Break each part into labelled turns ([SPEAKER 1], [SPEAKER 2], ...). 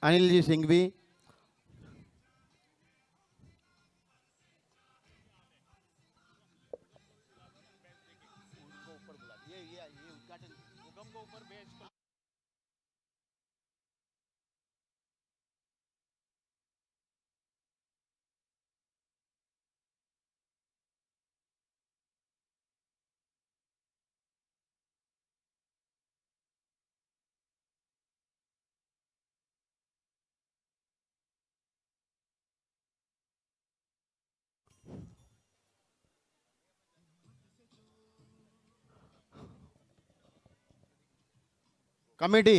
[SPEAKER 1] Anil ji Singhvi, committee.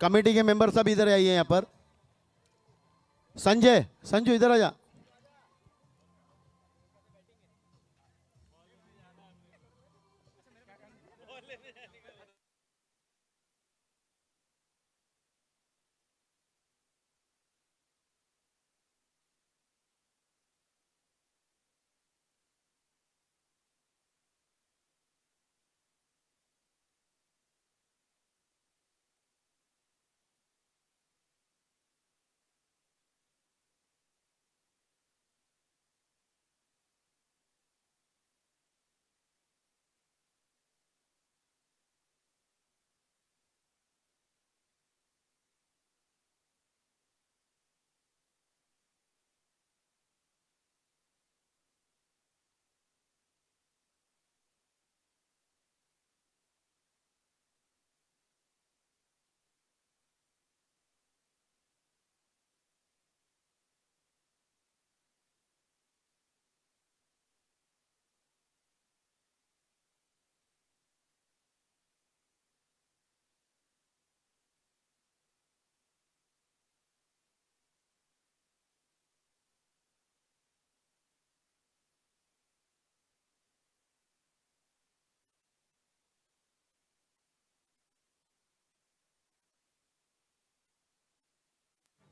[SPEAKER 1] Committee के member सब इधर आइए यहाँ पर। संजय, संजू इधर आ जा।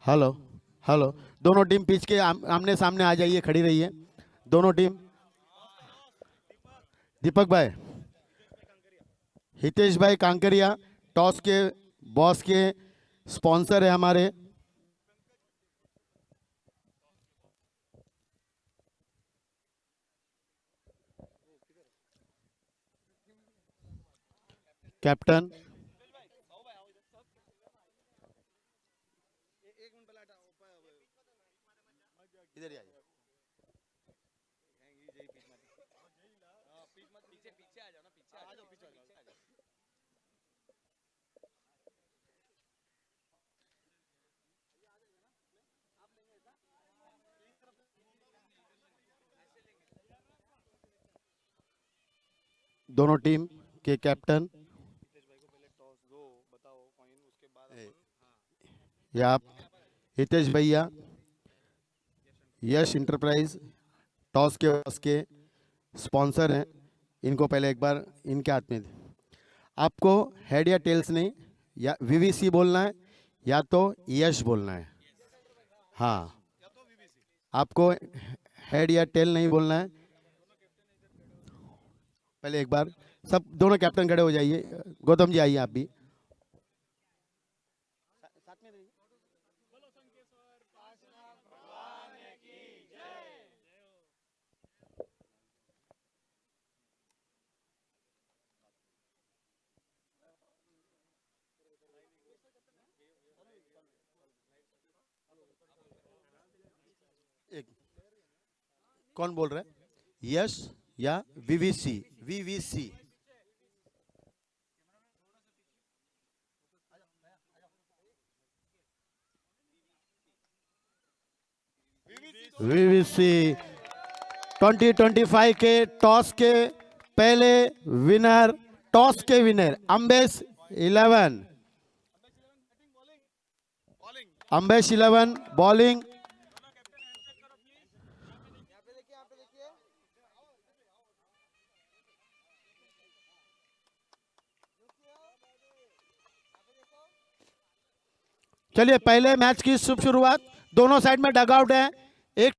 [SPEAKER 1] Hello, hello. दोनों टीम पिच के आमने सामने आ जाइए, खड़ी रहिए दोनों टीम। दीपक भाई, हितेश भाई कांकरिया, टॉस के बॉस के स्पॉन्सर है हमारे। कैप्टन, इधर ही आइए। दोनों टीम के कैप्टन, ये आप हितेश भैया, यश इंटरप्राइज, टॉस के बॉस के स्पॉन्सर हैं। इनको पहले एक बार इनके हाथ में दें। आपको हेड या टेल्स नहीं, या वीवीसी बोलना है या तो यश बोलना है। हाँ, आपको हेड या टेल नहीं बोलना है। पहले एक बार सब दोनों कैप्टन खड़े हो जाइए। गौतम जी आइए आप भी। एक, कौन बोल रहा है, यश या VVC? VVC. We will see 2025 के टॉस के पहले विनर, टॉस के विनर अम्बेश 11, अम्बेश 11 बॉलिंग। चलिए पहले मैच की शुभ शुरुआत, दोनों साइड में डगआउट है। एक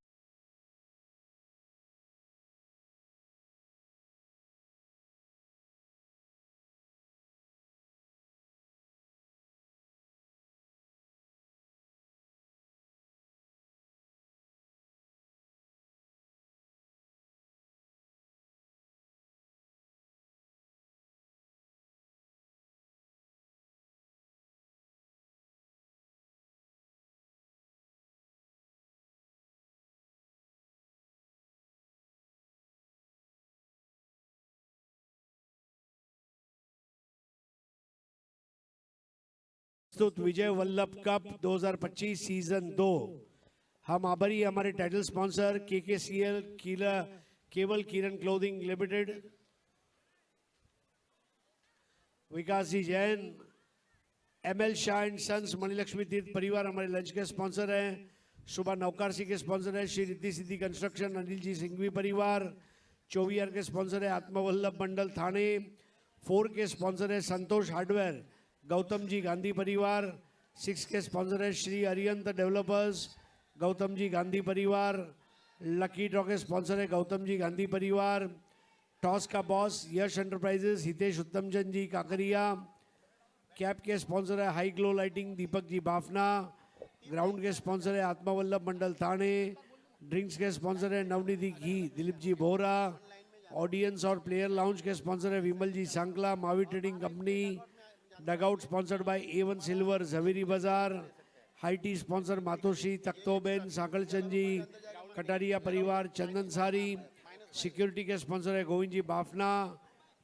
[SPEAKER 2] प्रस्तुत विजय वल्लभ कप 2025 सीजन 2। हम आभारी हमारे title sponsor KKCL Keval Kiran clothing limited, Vikas ji Jain, ML Shah and sons, Manilakshmi Tirth परिवार हमारे लंच के स्पॉन्सर हैं। सुबह नौकार सी के स्पॉन्सर है श्री रिद्धि सिद्धि कंस्ट्रक्शन, अनिल जी सिंघवी परिवार। 24 के स्पॉन्सर है आत्मवल्लभ मंडल थाने। 4 के स्पॉन्सर है संतोष हार्डवेयर, गौतम जी गांधी परिवार। 6 के स्पॉन्सर है श्री अरियंत डेवलपर्स, गौतम जी गांधी परिवार। लकी ड्रॉ के स्पॉन्सर है गौतम जी गांधी परिवार। टॉस का boss Yash enterprises, Hitesh Uttamchand ji Kakaria. Cap के स्पॉन्सर है high glow lighting, Deepak ji Bafna. Ground के स्पॉन्सर है आत्मवल्लभ मंडल थाने। ड्रिंक्स के स्पॉन्सर है नवनिधि घी, दिलीप जी बोरा। ऑडियंस और प्लेयर लाउंज के स्पॉन्सर है Vimal ji Sankla, Mavi trading company. Dugout sponsored by A1 silver, Zaveri Bazaar. High tea sponsor Matoshri Takhtoben, Sakalchand ji Kataria परिवार, चंदन सारी। सिक्योरिटी के स्पॉन्सर है गोविंद जी बाफना।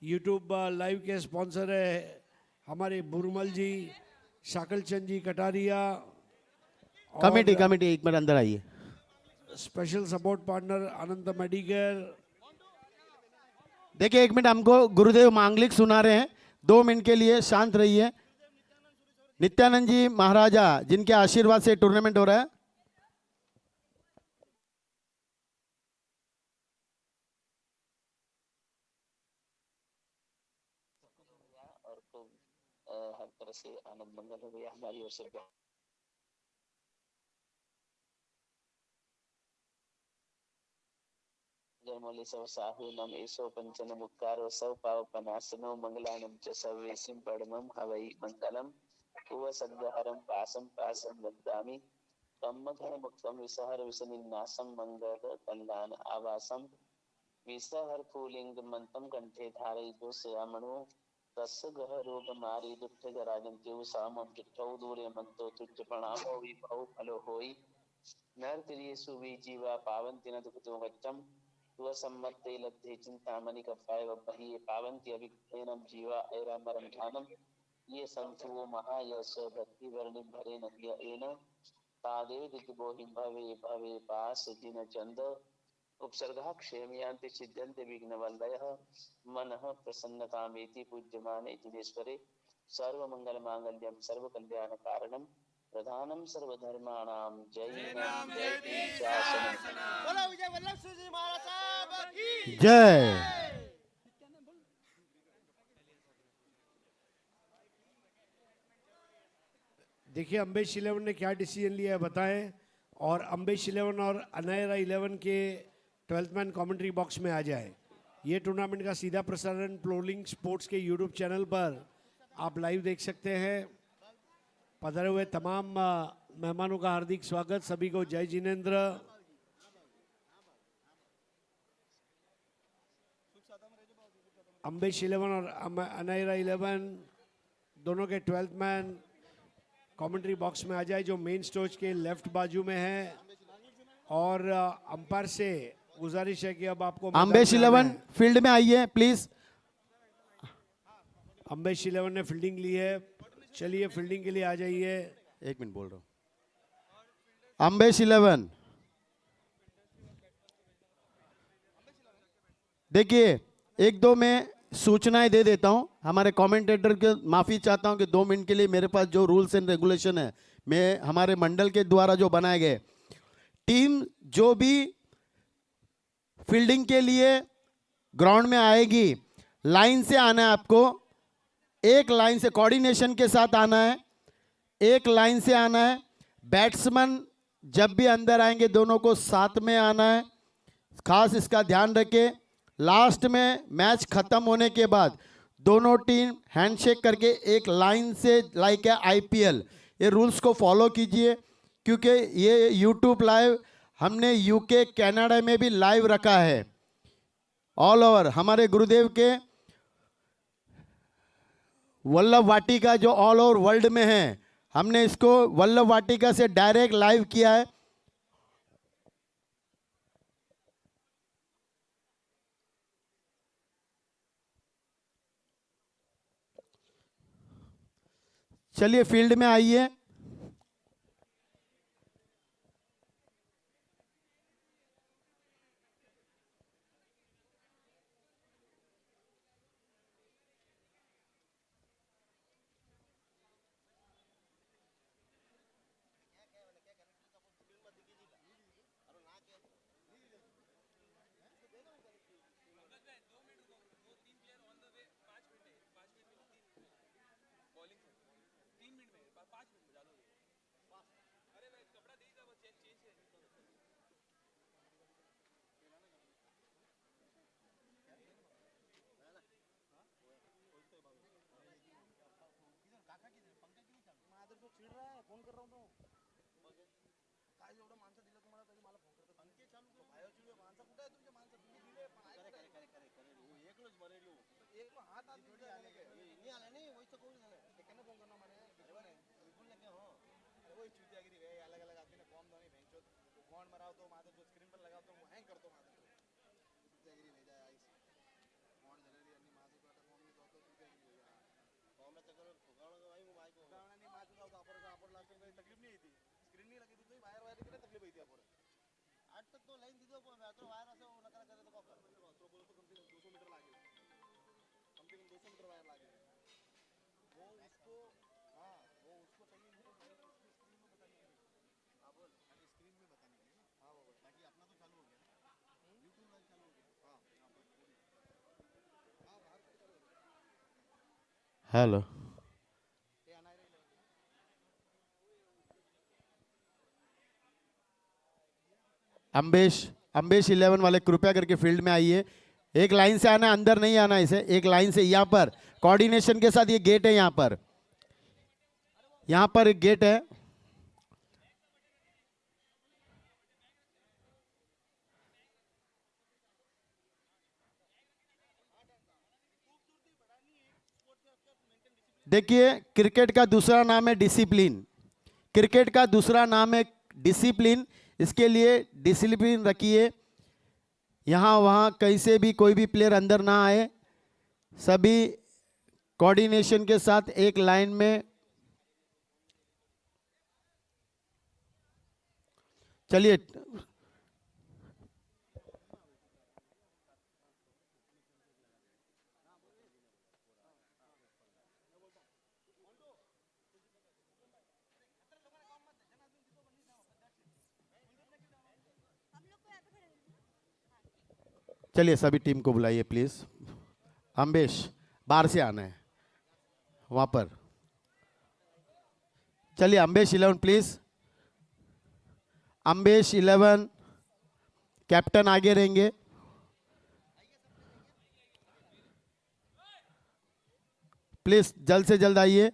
[SPEAKER 2] यूट्यूब लाइव के स्पॉन्सर है हमारे बुरमल जी, साकलचंद जी कटारिया।
[SPEAKER 1] कमेटी कमेटी एक मिनट अंदर आइए।
[SPEAKER 2] स्पेशल सपोर्ट पार्टनर अनंत मेडिकेयर।
[SPEAKER 1] देखिए एक मिनट, हमको गुरुदेव मांगलिक सुना रहे हैं, 2 मिनट के लिए शांत रहिए। नित्यानंद जी महाराजा, जिनके आशीर्वाद से टूर्नामेंट हो रहा है।
[SPEAKER 3] और खूब हर तरह से आनंद मंगल हो गया हमारी ओर से। जन्मोली सब साहु नम ईसो पंचन मुक्कारो सब पाव पनासनो मंगलानम च सर्वेसिम परमम हवै मंगलम उव सद्गहरम पासम पासम वदामि कम्मघन मुक्तम विसहर विसनिन्नासम मंगल कल्याण आवासम विसहर फूलिंग मंतम कंठे धारयितो श्यामणो तस्य गह रोग मारी दुष्ट जराजंति सामम चिट्ठौ दूरे मंतो तुच्च प्रणामो विभौ फलो होई नर त्रियेषु जीवा पावन्ति न दुखतो वच्चम तुव सम्मत्ते लब्धे चिंतामणि कप्पाय वही पावन्ति अभिघ्नेनम जीवा ऐरामरम ध्यानम ये संतुओ महायश भक्ति वर्णिम भरे नद्य एन तादेव दिग्बोहिम भवे भवे पास दिन चंद उपसर्गा क्षेमयांति सिद्ध्यन्ति विघ्नवलयः मनः प्रसन्नतामेति पूज्यमाने जिनेश्वरे सर्वमंगलमांगल्यं सर्वकल्याणकारणं प्रधानम सर्वधर्माणां जय नाम जय शासनम।
[SPEAKER 4] बोलो विजय वल्लभ जी महाराज साहब की
[SPEAKER 1] जय।
[SPEAKER 2] देखिए अम्बेश 11 ने क्या डिसीजन लिया है बताएं, और अम्बेश 11 और अनायरा 11 के 12th मैन कमेंट्री बॉक्स में आ जाए। ये टूर्नामेंट का सीधा प्रसारण प्लोलिंग स्पोर्ट्स के यूट्यूब चैनल पर आप लाइव देख सकते हैं। पधारे हुए तमाम मेहमानों का हार्दिक स्वागत, सभी को जय जिनेंद्र। अम्बेश 11 और अनायरा 11 दोनों के 12th मैन कमेंट्री बॉक्स में आ जाए, जो मेन स्टेज के लेफ्ट बाजू में है। और अंपायर से गुजारिश है कि अब आपको
[SPEAKER 1] अम्बेश 11 फील्ड में आइए प्लीज।
[SPEAKER 2] अम्बेश 11 ने फील्डिंग ली है, चलिए फील्डिंग के लिए आ जाइए।
[SPEAKER 1] 1 मिनट बोल रहा हूँ। अम्बेश 11 देखिए, एक दो मैं सूचनाएं दे देता हूं। हमारे कमेंटेटर के माफ़ी चाहता हूं कि 2 मिनट के लिए मेरे पास जो रूल्स एंड रेगुलेशन है, मैं हमारे मंडल के द्वारा जो बनाए गए, टीम जो भी फील्डिंग के लिए ग्राउंड में आएगी, लाइन से आना है आपको, एक लाइन से कोऑर्डिनेशन के साथ आना है, एक लाइन से आना है। बैट्समैन जब भी अंदर आएंगे दोनों को साथ में आना है, खास इसका ध्यान रखें। लास्ट में मैच खत्म होने के बाद दोनों टीम हैंडशेक करके एक लाइन से, लाइक है आईपीएल, ये रूल्स को फॉलो कीजिए, क्योंकि ये यूट्यूब लाइव हमने यूके कनाडा में भी लाइव रखा है, ऑल ओवर। हमारे गुरुदेव के वल्लभ वाटिका जो ऑल ओवर वर्ल्ड में है, हमने इसको वल्लभ वाटिका से डायरेक्ट लाइव किया है। चलिए फील्ड में आइए। हेलो, अम्बेश, अम्बेश 11 वाले कृपया करके फील्ड में आइए। एक लाइन से आना, अंदर नहीं आना, इसे एक लाइन से यहाँ पर कोऑर्डिनेशन के साथ। ये गेट है, यहाँ पर एक गेट है। देखिए, क्रिकेट का दूसरा नाम है डिसिप्लिन। क्रिकेट का दूसरा नाम है डिसिप्लिन। इसके लिए डिसिप्लिन रखिए। यहाँ वहाँ कहीं से भी कोई भी प्लेयर अंदर ना आए, सभी कोऑर्डिनेशन के साथ एक लाइन में। चलिए, चलिए सभी टीम को बुलाइए प्लीज। अम्बेश, बाहर से आना है वहां पर। चलिए अम्बेश 11 प्लीज। अम्बेश 11 कैप्टन आगे रहेंगे। प्लीज जल्द से जल्द आइए।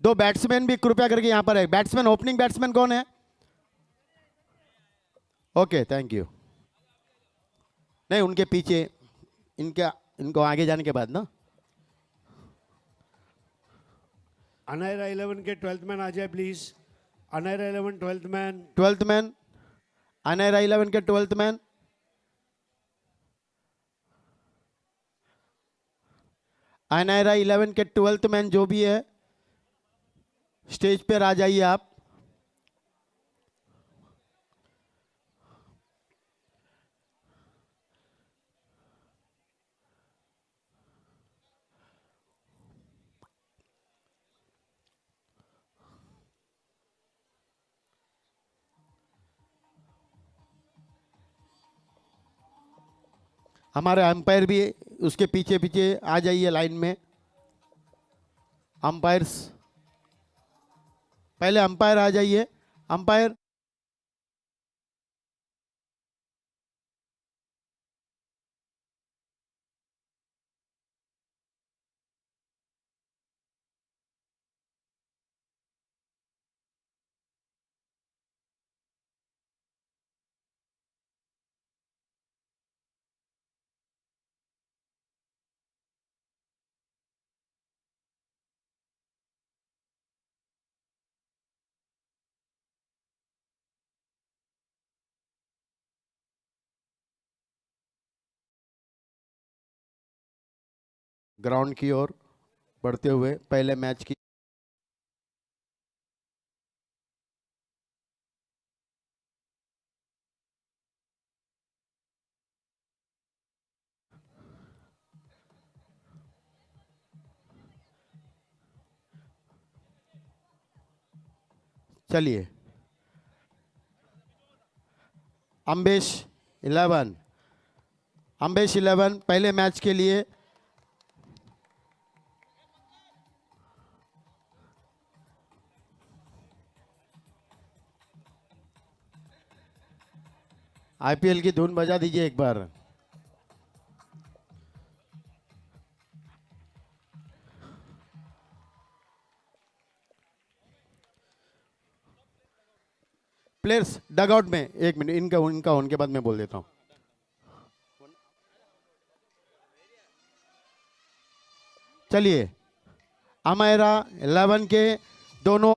[SPEAKER 1] दो बैट्समैन भी कृपया करके यहां पर है। बैट्समैन, ओपनिंग बैट्समैन कौन है? Okay, thank you. नहीं, उनके पीछे, इनको आगे जाने के बाद ना।
[SPEAKER 2] अनायरा 11 के 12th मैन आ जाए please. Anaira 11 12th man.
[SPEAKER 1] 12th man, Anaira 11 के 12th मैन। अनैरा 11 के 12th मैन जो भी है, स्टेज पर आ जाइए आप। हमारे अंपायर भी उसके पीछे पीछे आ जाइए लाइन में। अंपायर्स, पहले अंपायर आ जाइए। अंपायर, ग्राउंड की ओर बढ़ते हुए पहले मैच की चलिए। अम्बेश 11, अम्बेश 11 पहले मैच के लिए आईपीएल की धुन बजा दीजिए एक बार। प्लेयर्स डगआउट में, एक मिनट, इनका उनका उनके बाद मैं बोल देता हूं। चलिए, अमायरा 11 के दोनों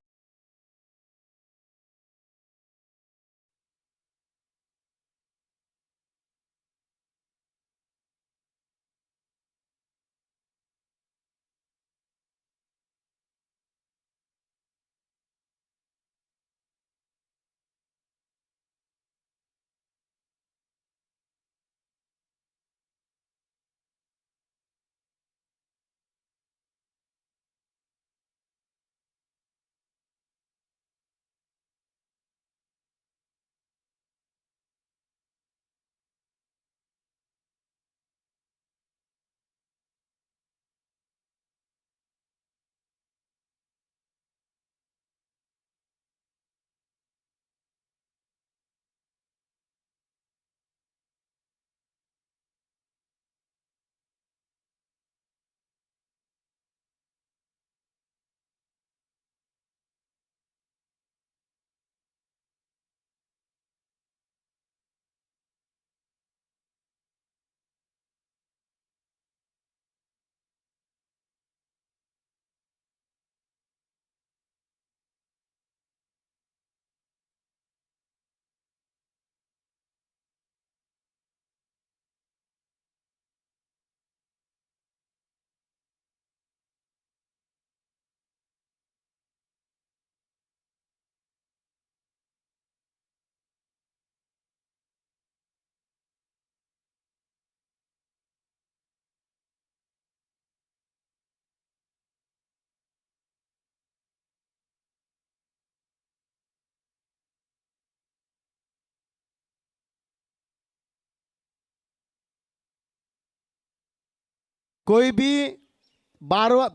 [SPEAKER 1] कोई भी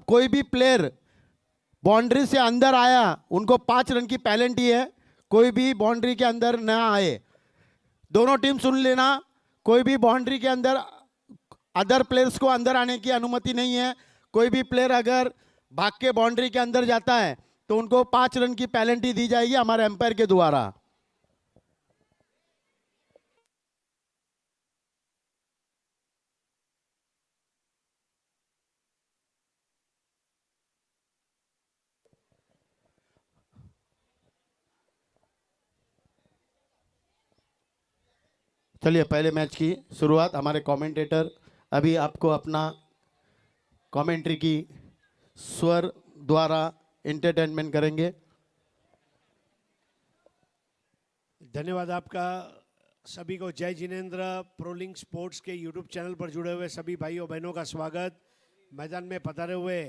[SPEAKER 1] कोई भी प्लेयर बाउंड्री से अंदर आया उनको 5 रन की पेनल्टी है। कोई भी बाउंड्री के अंदर ना आए। दोनों टीम सुन लेना, कोई भी बाउंड्री के अंदर अदर प्लेयर्स को अंदर आने की अनुमति नहीं है। कोई भी प्लेयर अगर भाग के बाउंड्री के अंदर जाता है तो उनको 5 रन की पेनल्टी दी जाएगी हमारे एम्पायर के द्वारा। चलिए, पहले मैच की शुरुआत हमारे कमेंटेटर अभी आपको अपना कमेंट्री की स्वर द्वारा एंटरटेनमेंट करेंगे।
[SPEAKER 2] धन्यवाद आपका। सभी को जय जिनेंद्र। प्रोलिंग स्पोर्ट्स के यूट्यूब चैनल पर जुड़े हुए सभी भाइयों बहनों का स्वागत। मैदान में पधारे हुए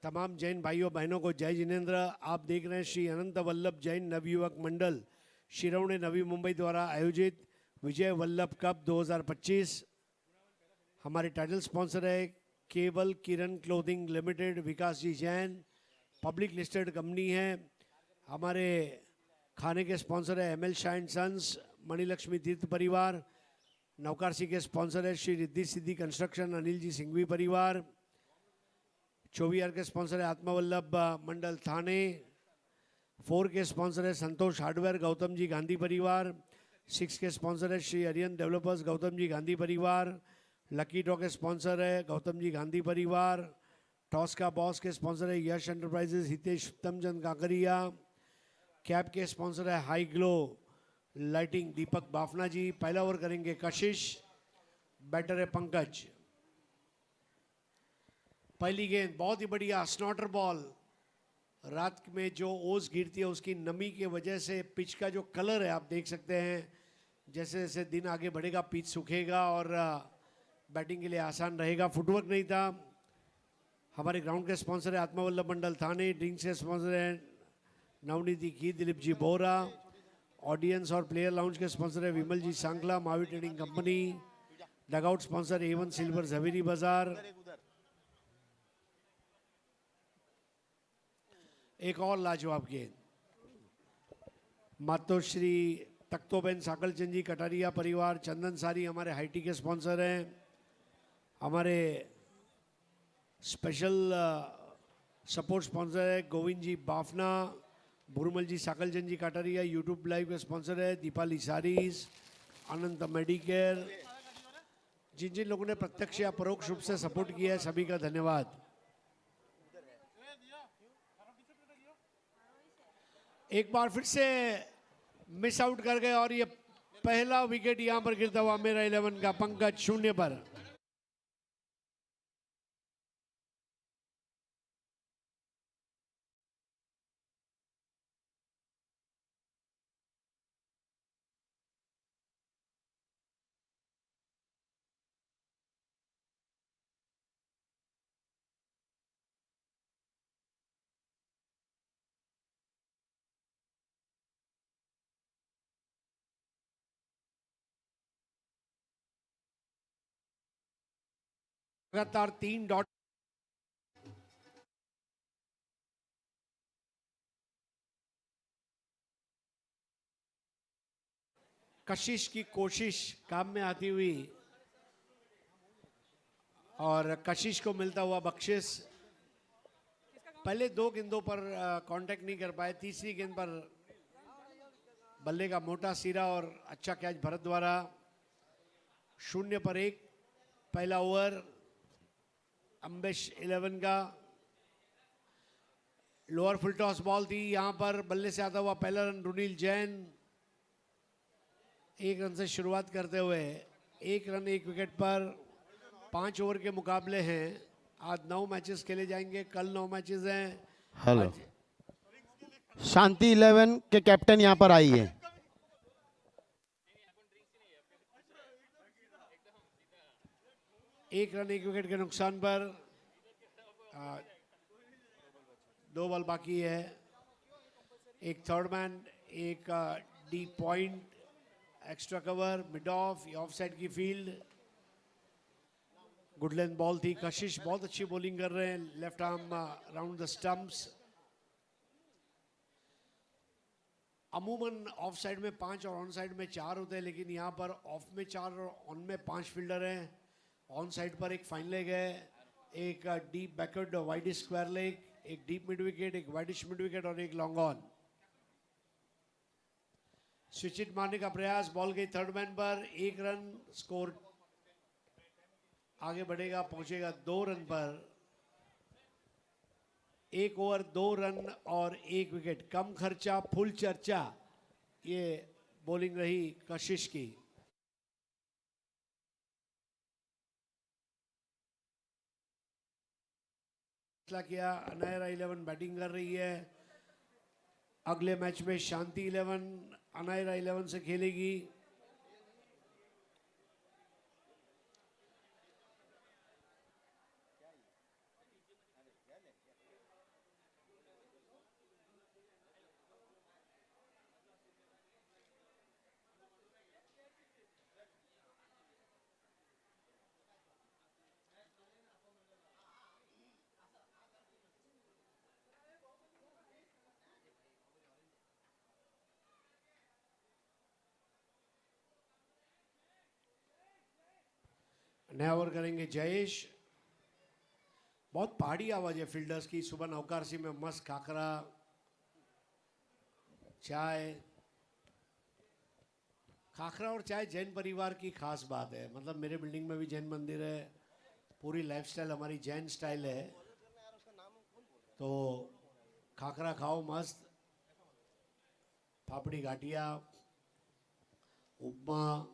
[SPEAKER 2] तमाम जैन भाइयों बहनों को जय जिनेंद्र। आप देख रहे हैं श्री अनंत वल्लभ जैन नवयुवक मंडल शिरौणे नवी मुंबई द्वारा आयोजित विजय वल्लभ कप 2025। हमारे टाइटल स्पॉन्सर है केवल Kiran clothing limited, Vikas ji Jain, public listed company है। हमारे खाने के स्पॉन्सर है ML Shah and sons, Manilakshmi Tirth परिवार। नवकारसी के स्पॉन्सर है श्री रिद्धि सिद्धि कंस्ट्रक्शन, अनिल जी सिंघवी परिवार। 24R के स्पॉन्सर है आत्मवल्लभ मंडल थाने। 4 के स्पॉन्सर है संतोष हार्डवेयर, गौतम जी गांधी परिवार। 6 के स्पॉन्सर है श्री अरियन डेवलपर्स, गौतम जी गांधी परिवार। लकी ड्रॉ के स्पॉन्सर है गौतम जी गांधी परिवार। टॉस का बॉस के स्पॉन्सर है यश एंटरप्राइजेस, हितेश उत्तम चंद काकरिया। कैप के स्पॉन्सर है high glow lighting, Deepak Bafna जी। पहला ओवर करेंगे कशिश, बैटर है पंकज। पहली गेंद बहुत ही बढ़िया स्नॉटर बॉल। रात में जो ओस गिरती है उसकी नमी के वजह से पिच का जो कलर है आप देख सकते हैं, जैसे जैसे दिन आगे बढ़ेगा पिच सूखेगा और बैटिंग के लिए आसान रहेगा। फुटवर्क नहीं था। हमारे ग्राउंड के स्पॉन्सर है आत्मवल्लभ मंडल थाने। ड्रिंक्स के स्पॉन्सर है नवनीति की, दिलीप जी बोरा। ऑडियंस और प्लेयर लाउंज के स्पॉन्सर है Vimal ji Sankla, Mavi trading company. Dugout sponsor A1 silver, Zaveri Bazaar. एक और लाजवाब गेंद, मातोश्री तख्तोबेन साकलचंद जी कटारिया परिवार, चंदन सारी हमारे हाईटी के स्पॉन्सर हैं। हमारे स्पेशल सपोर्ट स्पॉन्सर है गोविंद जी बाफना, भूरमल जी साकलचंद जी कटारिया। यूट्यूब लाइव के स्पॉन्सर है दीपाली सारीज, अनंत मेडिकेयर। जिन जिन लोगों ने प्रत्यक्ष या परोक्ष रूप से सपोर्ट किया है सभी का धन्यवाद। एक बार फिर से मिस आउट कर गए और ये पहला विकेट यहां पर गिरता हुआ मेरा 11 का पंकज 0 पर। लगातार 3 डॉट। कशिश की कोशिश काम में आती हुई और कशिश को मिलता हुआ बख्शिश। पहले 2 गेंदों पर कांटेक्ट नहीं कर पाए, तीसरी गेंद पर बल्ले का मोटा सिरा और अच्छा कैच भरत द्वारा। 0 पर 1 पहला ओवर अंबेश 11 का। लोअर फुल टॉस बॉल थी, यहां पर बल्ले से आता हुआ पहला रन रुनील जैन। 1 रन से शुरुआत करते हुए 1 रन 1 विकेट पर 5 ओवर के मुकाबले हैं। आज 9 मैचेस खेले जाएंगे, कल 9 मैचेस हैं।
[SPEAKER 1] हेलो,
[SPEAKER 2] आज
[SPEAKER 1] शांति 11 के कैप्टन यहाँ पर आई है।
[SPEAKER 2] एक रन 1 विकेट के नुकसान पर 2 बॉल बाकी है। एक थर्ड मैन, एक D point, extra cover, mid of या ऑफ साइड की फील्ड। गुड लेंथ बॉल थी। कशिश बहुत अच्छी बॉलिंग कर रहे हैं, left arm round the stumps. अमूमन ऑफ साइड में 5 और ऑन साइड में 4 होते हैं, लेकिन यहाँ पर ऑफ में 4 और ऑन में 5 फील्डर हैं। ऑन साइड पर एक फाइन लेग है, एक deep backward wide square leg, एक डीप मिड विकेट, एक वाइडिश मिड विकेट और एक लॉन्ग ऑन। स्विच इट मारने का प्रयास, बॉल गई थर्ड मैन पर। 1 रन स्कोर आगे बढ़ेगा, पहुंचेगा 2 रन पर। 1 ओवर 2 रन और 1 विकेट। कम खर्चा फुल चर्चा, ये बॉलिंग रही कशिश की। फैसला किया, अनायरा 11 बैटिंग कर रही है। अगले मैच में शांति 11 अनायरा 11 से खेलेगी। नया ओवर करेंगे जयेश। बहुत पहाड़ी आवाज है फील्डर्स की। सुबह नौकारसी में मस्त खाकरा चाय। खाखरा और चाय जैन परिवार की खास बात है। मतलब मेरे बिल्डिंग में भी जैन मंदिर है, पूरी लाइफस्टाइल हमारी जैन स्टाइल है। तो खाखरा खाओ मस्त, पापड़ी गाठिया, उपमा।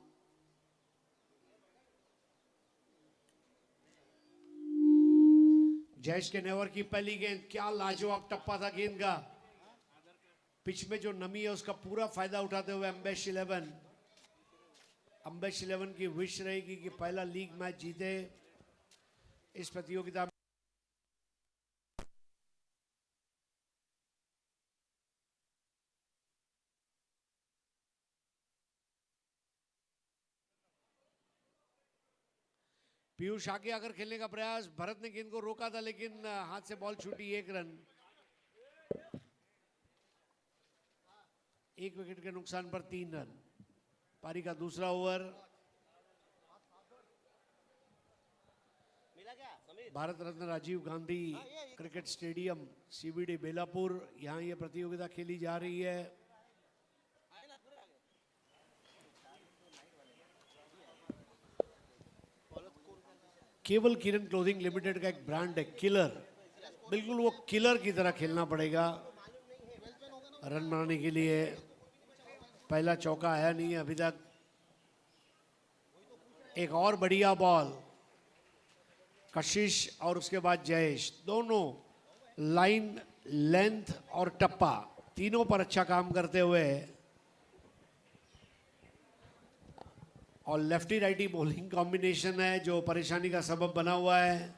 [SPEAKER 2] जयेश के नेवर की पहली गेंद, क्या लाजवाब टप्पा था गेंद का। पिच में जो नमी है उसका पूरा फायदा उठाते हुए अम्बेश 11 की विश रहेगी कि पहला लीग मैच जीते इस प्रतियोगिता में। पीयूष आगे आकर खेलने का प्रयास, भरत ने गेंद को रोका था लेकिन हाथ से बॉल छूटी। 1 रन, 1 विकेट के नुकसान पर 3 रन। पारी का दूसरा ओवर।
[SPEAKER 4] मिला क्या Sameer?
[SPEAKER 2] Bharat Ratna Rajiv Gandhi cricket stadium CBD Belapur, यहाँ ये प्रतियोगिता खेली जा रही है। केवल किरण क्लोथिंग लिमिटेड का एक ब्रांड है किलर, बिल्कुल वो किलर की तरह खेलना पड़ेगा रन बनाने के लिए। पहला चौका आया नहीं है अभी तक। एक और बढ़िया बॉल, कशिश और उसके बाद जयेश, दोनों लाइन, लेंथ और टप्पा तीनों पर अच्छा काम करते हुए। और लेफ्टी राइटी बॉलिंग कॉम्बिनेशन है जो परेशानी का सबब बना हुआ है।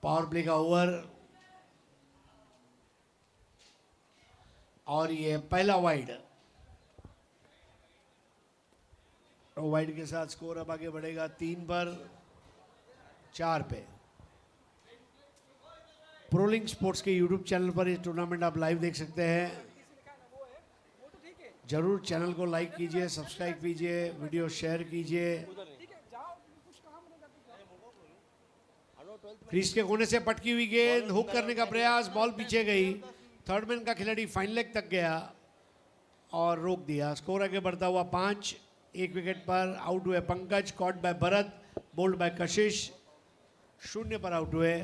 [SPEAKER 2] पावर प्ले का ओवर और ये पहला वाइड। वाइड के साथ स्कोर अब आगे बढ़ेगा 3 पर 4 पे। प्रोलिंग स्पोर्ट्स के यूट्यूब चैनल पर ये टूर्नामेंट आप लाइव देख सकते हैं। जरूर चैनल को लाइक कीजिए, सब्सक्राइब कीजिए, वीडियो शेयर कीजिए। क्रीज के कोने से पटकी हुई गेंद, हुक करने का प्रयास, बॉल पीछे गई। थर्ड मैन का खिलाड़ी फाइन लेग तक गया और रोक दिया। स्कोर आगे बढ़ता हुआ 5। 1 विकेट पर आउट हुए Pankaj, caught by Bharat, bowled by Kashish. 0 पर आउट हुए।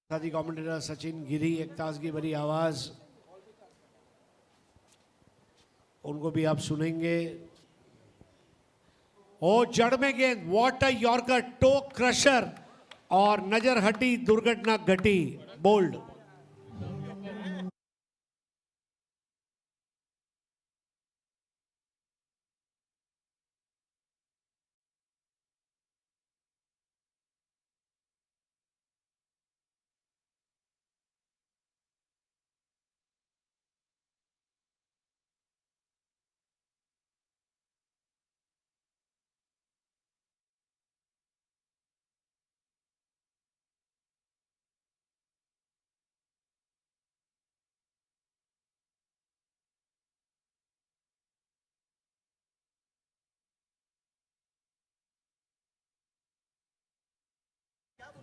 [SPEAKER 2] साथी कमेंटेटर सचिन गिरी, एक ताजगी भरी आवाज, उनको भी आप सुनेंगे। ओ जड़ में गेंद, what a yorker, toe crusher और नजर हटी, दुर्घटना घटी। बोल्ड।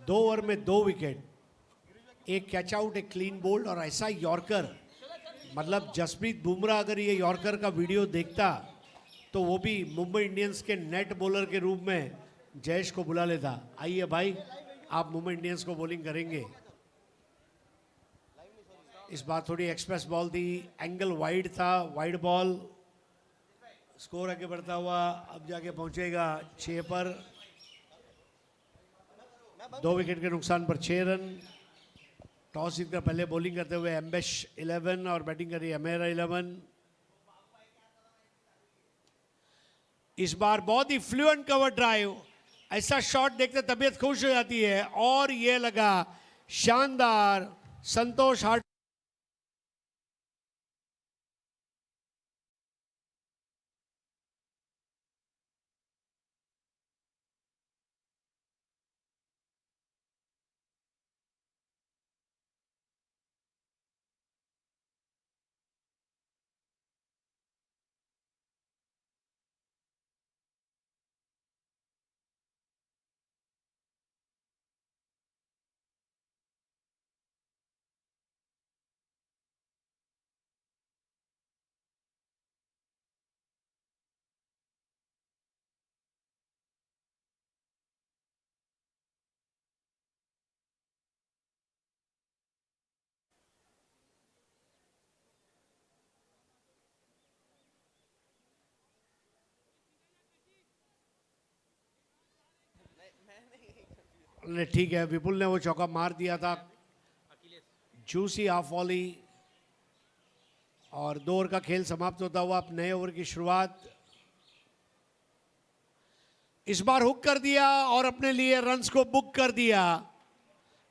[SPEAKER 2] दो ओवर में 2 विकेट, एक कैच आउट, एक क्लीन बोल्ड और ऐसा यॉर्कर। मतलब जसप्रीत बुमराह अगर ये यॉर्कर का वीडियो देखता तो वो भी मुंबई इंडियंस के नेट बॉलर के रूप में जयेश को बुला लेता। आइए भाई, आप मुंबई इंडियंस को बॉलिंग करेंगे। इस बार थोड़ी एक्सप्रेस बॉल थी, एंगल वाइड था, वाइड बॉल। स्कोर आगे बढ़ता हुआ अब जाके पहुंचेगा 6 पर। 2 विकेट के नुकसान पर 6 रन। टॉस जीतकर पहले बॉलिंग करते हुए एम्बेश 11 और बैटिंग करी अमेरा 11। इस बार बहुत ही फ्लुएंट कवर ड्राइव, ऐसा शॉट देखते तबीयत खुश हो जाती है और ये लगा शानदार। संतोष हार्ट नहीं, ठीक है, विपुल ने वो चौका मार दिया था, जूसी हाफ वॉली, और 2 ओवर का खेल समाप्त होता हुआ अब नए ओवर की शुरुआत। इस बार हुक कर दिया और अपने लिए रन्स को बुक कर दिया।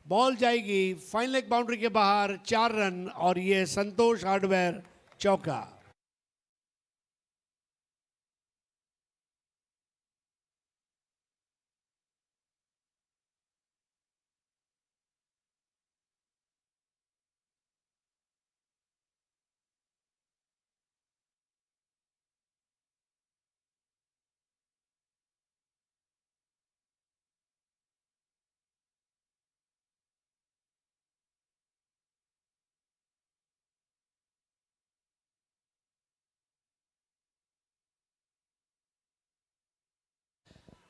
[SPEAKER 2] बॉल जाएगी फाइन लेग बाउंड्री के बाहर, 4 रन, और ये संतोष हार्डवेयर चौका।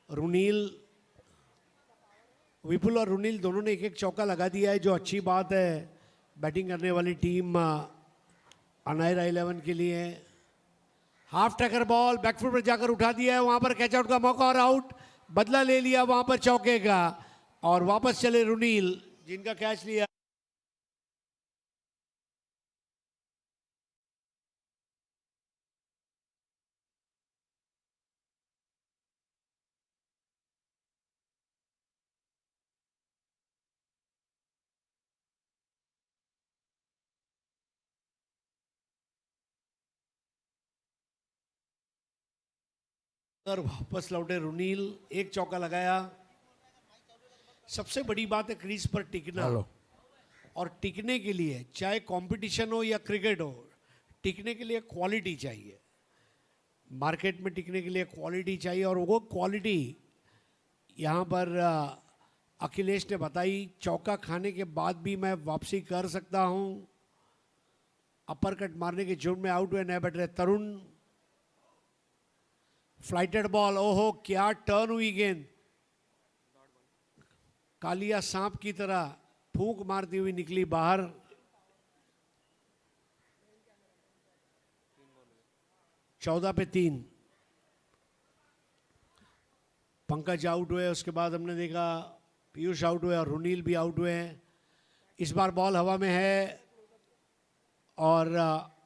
[SPEAKER 2] रुनील, विपुल और रुनील दोनों ने एक एक चौका लगा दिया है, जो अच्छी बात है बैटिंग करने वाली टीम अनायरा 11 के लिए। हाफ टैकर बॉल बैकफुट पर जाकर उठा दिया है, वहां पर कैच आउट का मौका और आउट, बदला ले लिया वहां पर चौके का, और वापस चले रुनील जिनका कैच लिया। और वापस लौटे रुनील, एक चौका लगाया। सबसे बड़ी बात है क्रीज पर टिकना, और टिकने के लिए चाहे कंपटीशन हो या क्रिकेट हो, टिकने के लिए क्वालिटी चाहिए। मार्केट में टिकने के लिए क्वालिटी चाहिए, और वो क्वालिटी यहाँ पर अखिलेश ने बताई। चौका खाने के बाद भी मैं वापसी कर सकता हूँ। अपर कट मारने के जुर्म में आउट हुए नए बैटर तरुण। फ्लाइटेड बॉल, ओहो क्या टर्न हुई गेंद, कालिया सांप की तरह फूंक मारती हुई निकली बाहर। चौदह पे 3। पंकज आउट हुए, उसके बाद हमने देखा पीयूष आउट हुए और रुनील भी आउट हुए हैं। इस बार बॉल हवा में है और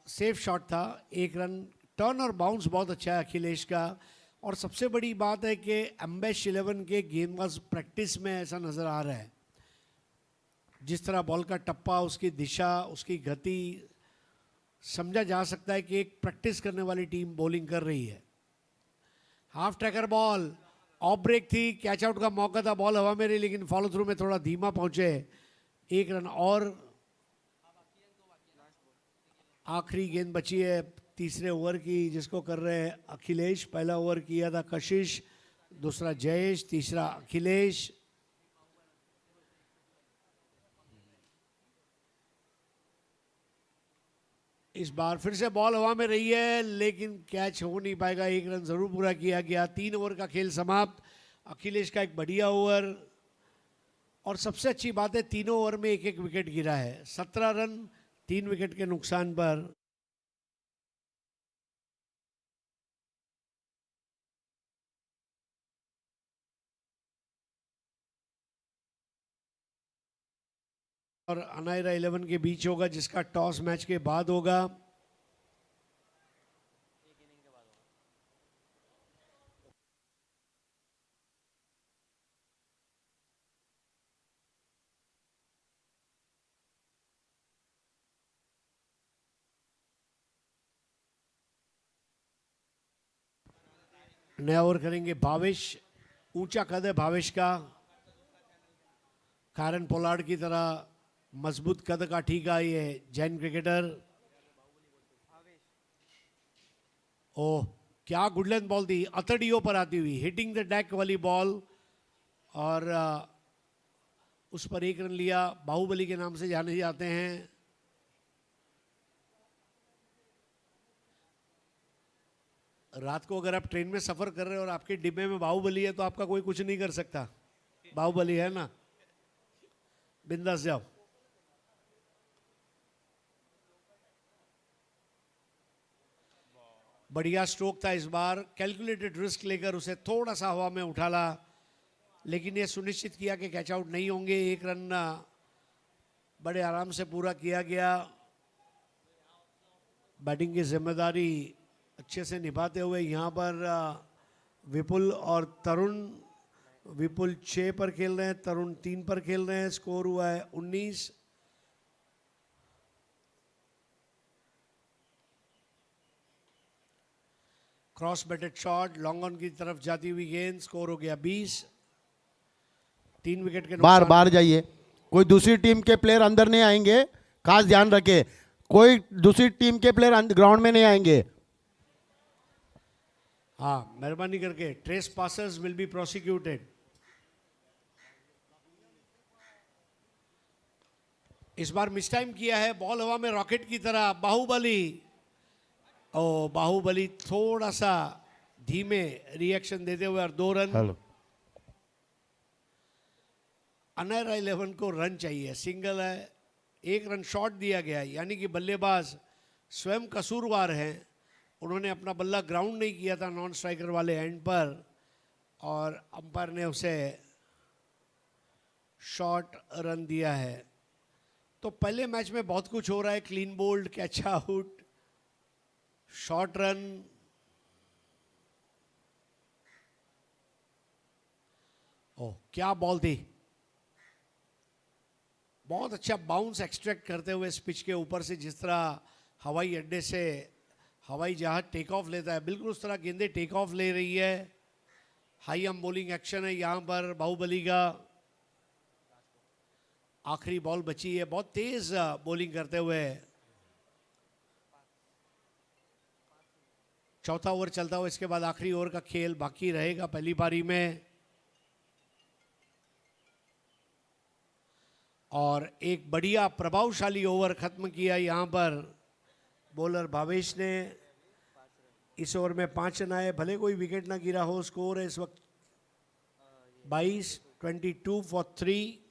[SPEAKER 2] सेफ शॉट था, 1 रन। टर्न और बाउंस बहुत अच्छा है अखिलेश का, और सबसे बड़ी बात है कि एम्बेश 11 के गेंदबाज प्रैक्टिस में ऐसा नज़र आ रहा है, जिस तरह बॉल का टप्पा, उसकी दिशा, उसकी गति, समझा जा सकता है कि एक प्रैक्टिस करने वाली टीम बॉलिंग कर रही है। Half tracker ball, off break थी, कैच आउट का मौका था, बॉल हवा में रही, लेकिन फॉलो थ्रू में थोड़ा धीमा पहुंचे। 1 रन और। आखिरी गेंद बची है तीसरे ओवर की, जिसको कर रहे हैं अखिलेश। पहला ओवर किया था कशिश, दूसरा जयेश, तीसरा अखिलेश। इस बार फिर से बॉल हवा में रही है, लेकिन कैच हो नहीं पाएगा। 1 रन जरूर पूरा किया गया। 3 ओवर का खेल समाप्त। अखिलेश का एक बढ़िया ओवर, और सबसे अच्छी बात है तीनों ओवर में 1-1 विकेट गिरा है। 17 रन 3 विकेट के नुकसान पर। और अनायरा 11 के बीच होगा, जिसका टॉस मैच के बाद होगा। नया ओवर करेंगे भावेश। ऊंचा कद है भावेश का, कारण पोलार्ड की तरह मजबूत कद का ठीका ये जैन क्रिकेटर। ओह क्या गुड लेंथ बॉल थी, अतड़ियों पर आती हुई, हिटिंग द डेक वाली बॉल, और उस पर 1 रन लिया। बाहुबली के नाम से जाने जाते हैं। रात को अगर आप ट्रेन में सफर कर रहे हो और आपके डिब्बे में बाहुबली है, तो आपका कोई कुछ नहीं कर सकता। बाहुबली है ना, बिंदास जाओ। बढ़िया स्ट्रोक था इस बार, कैलकुलेटेड रिस्क लेकर उसे थोड़ा सा हवा में उठाला, लेकिन ये सुनिश्चित किया कि कैच आउट नहीं होंगे। एक रन बड़े आराम से पूरा किया गया। बैटिंग की जिम्मेदारी अच्छे से निभाते हुए यहाँ पर विपुल और तरुण। विपुल 6 पर खेल रहे हैं, तरुण 3 पर खेल रहे हैं। स्कोर हुआ है 19। Cross batted shot, long on की तरफ जाती हुई गेंद। स्कोर हो गया 20। 3 विकेट के
[SPEAKER 1] बाहर
[SPEAKER 2] नुकसान।
[SPEAKER 1] बाहर जाइए, कोई दूसरी टीम के प्लेयर अंदर नहीं आएंगे, खास ध्यान रखे, कोई दूसरी टीम के प्लेयर ग्राउंड में नहीं आएंगे।
[SPEAKER 2] हाँ, मेहरबानी करके trace passes will be prosecuted. इस बार मिस टाइम किया है, बॉल हवा में रॉकेट की तरह। बाहुबली, ओ बाहुबली थोड़ा सा धीमे रिएक्शन देते हुए और 2 रन।
[SPEAKER 1] हेलो,
[SPEAKER 2] अनहरा 11 को रन चाहिए, सिंगल है। 1 रन शॉट दिया गया है, यानी कि बल्लेबाज स्वयं कसूरवार हैं। उन्होंने अपना बल्ला ग्राउंड नहीं किया था नॉन स्ट्राइकर वाले एंड पर, और अंपायर ने उसे शॉर्ट रन दिया है। तो पहले मैच में बहुत कुछ हो रहा है। Clean bowled, catch out, short run. Oh, क्या बॉल थी। बहुत अच्छा बाउंस एक्सट्रैक्ट करते हुए इस पिच के ऊपर से, जिस तरह हवाई अड्डे से हवाई जहाज टेक ऑफ लेता है, बिल्कुल उस तरह गेंदें टेक ऑफ ले रही है। हाई आर्म बॉलिंग एक्शन है यहाँ पर बाहुबली का। आखिरी बॉल बची है, बहुत तेज बॉलिंग करते हुए। चौथा ओवर चलता हुआ, इसके बाद आखिरी ओवर का खेल बाकी रहेगा पहली पारी में। और एक बढ़िया प्रभावशाली ओवर खत्म किया यहाँ पर बॉलर भावेश ने। इस ओवर में 5 रन आए, भले कोई विकेट ना गिरा हो। स्कोर है इस वक्त 22, 22 फॉर 3।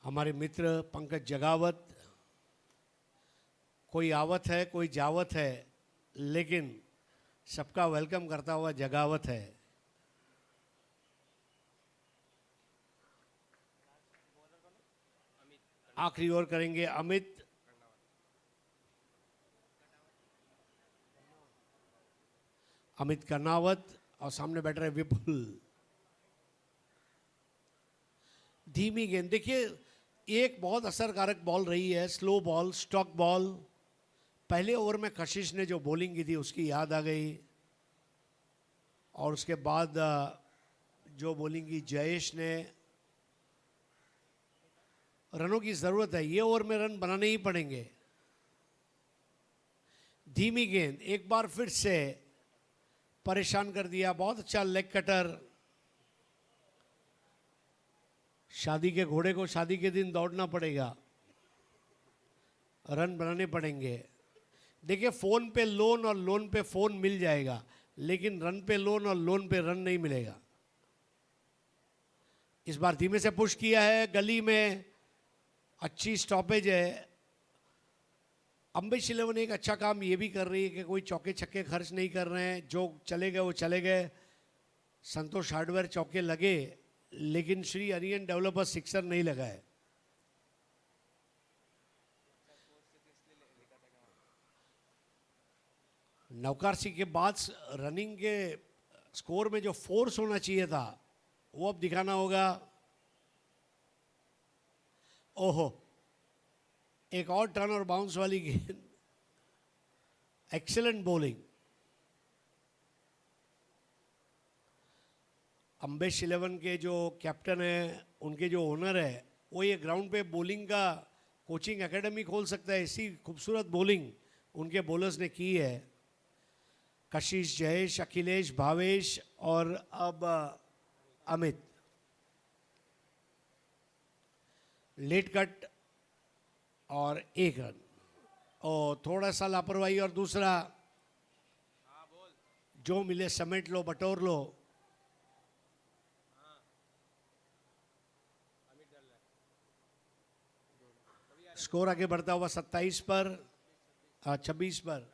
[SPEAKER 2] हमारे मित्र पंकज जगावत, कोई आवत है कोई जावत है, लेकिन सबका वेलकम करता हुआ जगावत है। आखिरी ओवर करेंगे अमित। अमित कर्नावत, और सामने बैठ रहे विपुल। धीमी गेंद, देखिए एक बहुत असरकारक बॉल रही है, स्लो बॉल, स्टॉक बॉल। पहले ओवर में कशिश ने जो बॉलिंग की थी उसकी याद आ गई, और उसके बाद जो बॉलिंग की जयेश ने। रनों की जरूरत है, ये ओवर में रन बनाने ही पड़ेंगे। धीमी गेंद एक बार फिर से परेशान कर दिया। बहुत अच्छा लेग कटर। शादी के घोड़े को शादी के दिन दौड़ना पड़ेगा, रन बनाने पड़ेंगे। देखिए, फोन पे लोन और लोन पे फोन मिल जाएगा, लेकिन रन पे लोन और लोन पे रन नहीं मिलेगा। इस बार धीमे से पुश किया है, गली में अच्छी स्टॉपेज है। अम्बेश 11 एक अच्छा काम ये भी कर रही है कि कोई चौके छक्के खर्च नहीं कर रहे हैं। जो चले गए वो चले गए। संतोष हार्डवेयर चौके लगे, लेकिन श्री अरियन डेवलपर्स सिक्सर नहीं लगा है। नवकार सिंह के बाद रनिंग के स्कोर में जो फोर्स होना चाहिए था वो अब दिखाना होगा। ओहो, एक और टर्न और बाउंस वाली गेंद। Excellent bowling. अम्बेश 11 के जो कैप्टन है, उनके जो ओनर है, वो ये ग्राउंड पे बॉलिंग का कोचिंग एकेडमी खोल सकता है। ऐसी खूबसूरत बॉलिंग उनके बॉलर्स ने की है। कशिश, जयेश, अखिलेश, भावेश और अब अमित। लेट कट और 1 रन, और थोड़ा सा लापरवाही, और दूसरा जो मिले समेट लो, बटोर लो। स्कोर आगे बढ़ता हुआ 27 पर 26 पर।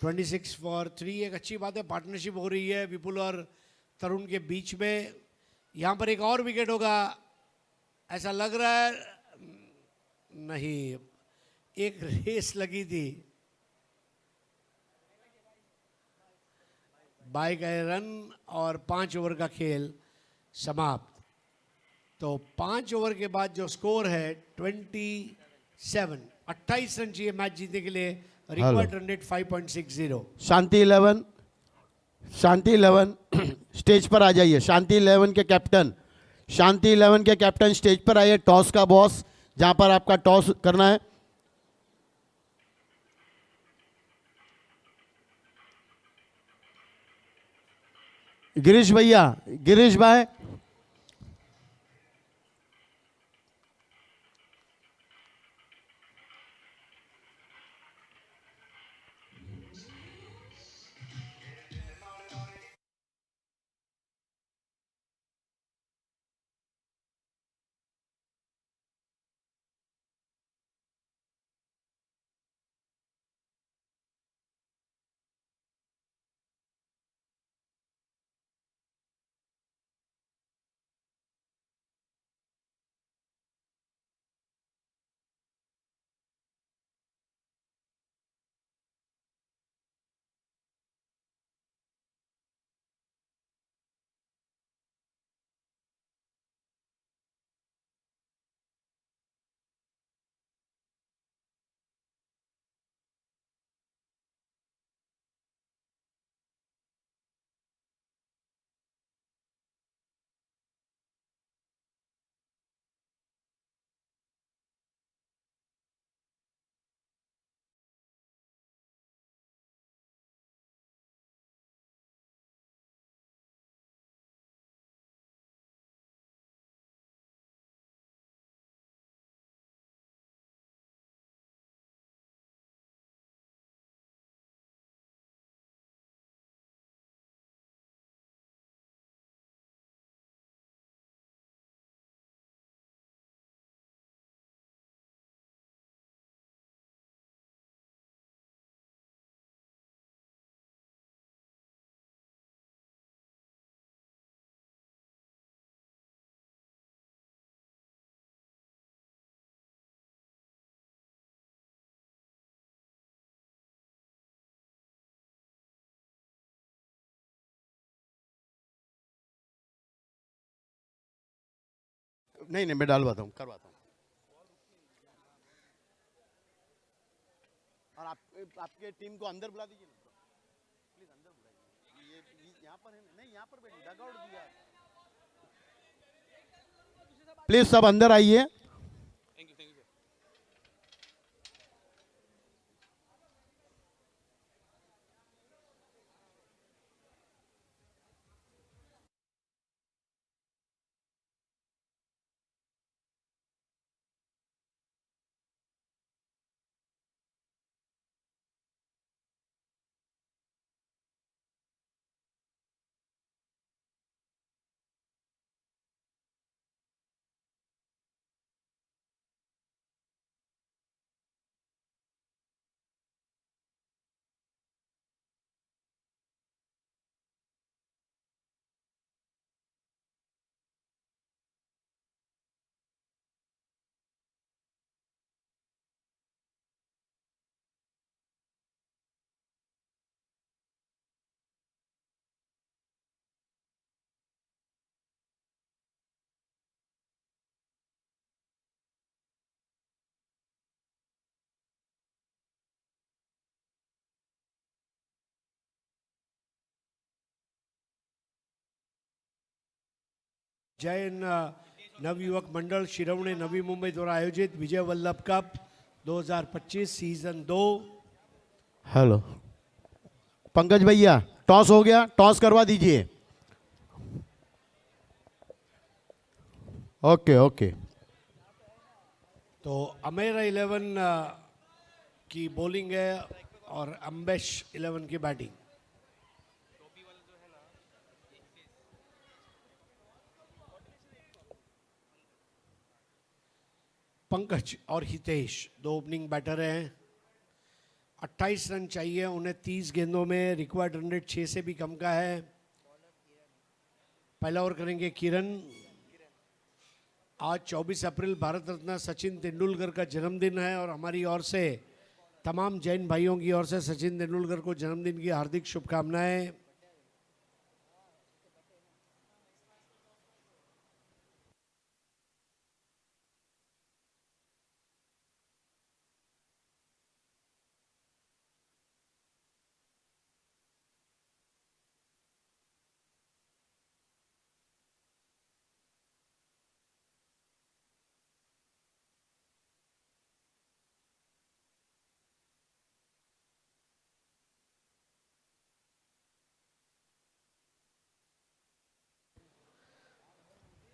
[SPEAKER 2] Twenty 26 for 3। एक अच्छी बात है, पार्टनरशिप हो रही है विपुल और तरुण के बीच में। यहाँ पर एक और विकेट होगा ऐसा लग रहा है, नहीं, एक रेस लगी थी, बाय गए रन और 5 ओवर का खेल समाप्त। तो 5 ओवर के बाद जो स्कोर है 28 रन चाहिए मैच जीतने के लिए। Required run rate 5.60।
[SPEAKER 1] शांति 11, शांति 11 स्टेज पर आ जाइए। शांति 11 के कैप्टन, शांति 11 के कैप्टन स्टेज पर आइए। टॉस का बॉस, जहां पर आपका टॉस करना है। गिरीश भैया, गिरीश भाई, नहीं नहीं, मैं डालवाता हूँ, करवाता हूँ। और आपके टीम को अंदर बुला दीजिए, प्लीज अंदर बुलाइए। ये यहाँ पर है, नहीं यहाँ पर बैठिए, डग आउट दिया। प्लीज सब अंदर आइए।
[SPEAKER 2] जैन नवयुवक मंडल शिरवणे नवी मुंबई द्वारा आयोजित Vijay Vallabh cup 2025 season 2।
[SPEAKER 1] Hello Pankaj भैया, टॉस हो गया, टॉस करवा दीजिए। Okay okay.
[SPEAKER 2] तो अमेरा 11 की बॉलिंग है और अम्बेश 11 की बैटिंग। पंकज और हितेश दो ओपनिंग बैटर हैं। 28 रन चाहिए उन्हें 30 गेंदों में। रिक्वायर्ड रन रेट 6 से भी कम का है। पहला ओवर करेंगे किरण। आज 24 अप्रैल भारत रत्न सचिन तेंदुलकर का जन्मदिन है और हमारी ओर से तमाम जैन भाइयों की ओर से सचिन तेंदुलकर को जन्मदिन की हार्दिक शुभकामनाएं।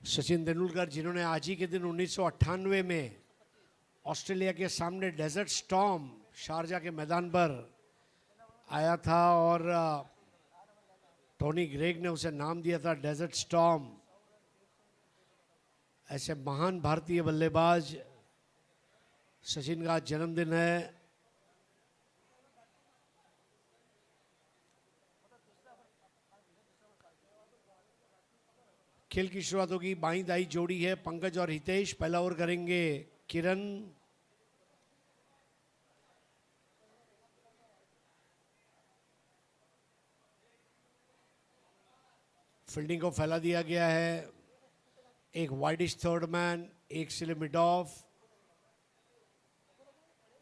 [SPEAKER 2] सचिन तेंदुलकर जिन्होंने आज ही के दिन 1998 में ऑस्ट्रेलिया के सामने डेजर्ट स्टॉर्म शारजा के मैदान पर आया था और टोनी ग्रेग ने उसे नाम दिया था डेजर्ट स्टॉर्म। ऐसे महान भारतीय बल्लेबाज सचिन का जन्मदिन है। खेल की शुरुआत होगी। बाई दाई जोड़ी है पंकज और हितेश। पहला ओवर करेंगे किरण। फील्डिंग को फैला दिया गया है। एक वाइडिश थर्ड मैन, एक स्लिप मिड ऑफ,